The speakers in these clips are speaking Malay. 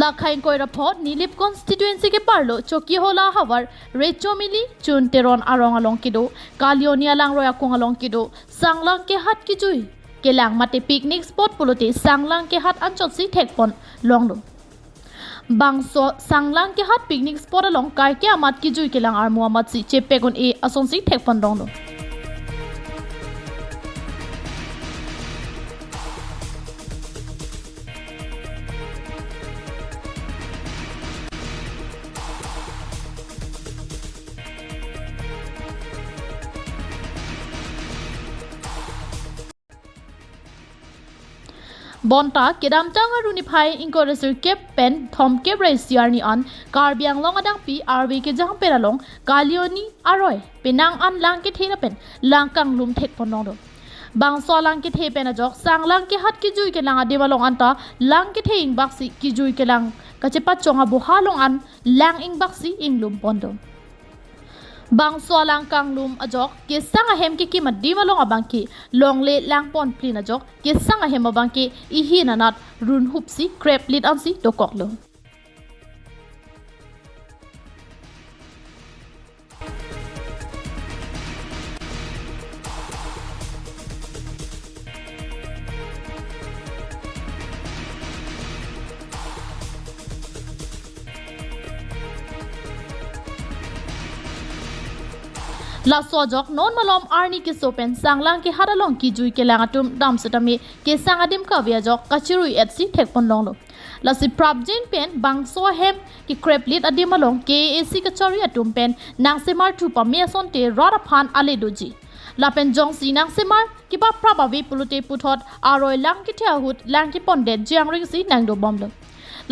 লাখাই কইরাপথ নিলিপ কনস্টিটুয়েন্সি কে পারলো চকি হোলা হাওয়ার রেচো মিলি চুন তেরন আরং আলংকিদো কালিওনিয়া লাংরয়া কুং আলংকিদো সাংলাংকেহাট কিজুই কেলাং মাতে পিকনিক স্পট পুলোতে সাংলাংকেহাট অঞ্চলসি ঠেকপন লংলো বাংসো সাংলাংকেহাট পিকনিক স্পট along কাইকে আমাত কিজুই কেলাং আর মুহাম্মদ সি চেপেগুন এ আসনসি ঠেকপন লংলো bonta kedam tang aruni phai inkoresur kep pen thom kep raisiar ni an karbiang long adang pi rv ke jang peralong kalioni aroi penang an langkethe na pen langkang lum thek ponong do bang so langkethe pen ajok sanglangkehat ki jui ke lang adebalong anta langkethe ing baksi ki jui ke lang kachepa chonga aboha long an lang ing baksi ing lum pondo bang so lang kanglem ajok kesang ahem ki maddi malong abangki longle lang pon plin ajok kesang ahem abangki ihi nanat run hupsi crep lit ansi dokoklo la sojok non malom arni ki sopen sanglangkehat along ki jui ke langatum dam setami ke sangadim ka viajok kachirui etsi thekpon longlo la si prabjin pen bangso hem ki kreplit adim along ke ac kachari atum pen nang semar thu pamia sonte rara phan ale doji la pen jong si nang semar ki ba prabavi pulute puthot aroi langkethe ahut langki pondet jiangring si nangdo bomlo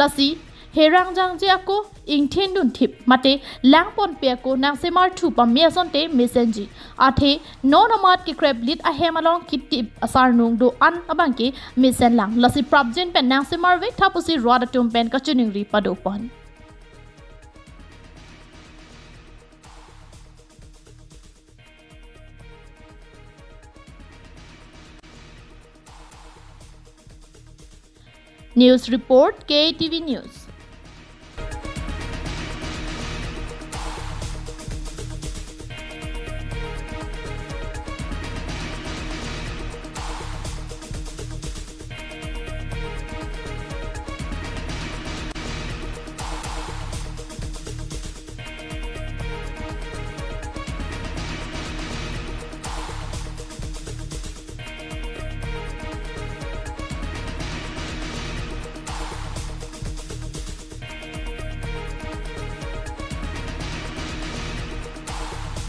la si herang jang je ako ingthen dun thip mate langpon pe ko nang semar thu pa me sonte mesenji athe non amat ki crab lit a hemalong kitip asar nung do an abangke mesen lang lasi prabjen pen nang semar ve thapusi roda tum pen kachuning ri padopon News report KTV News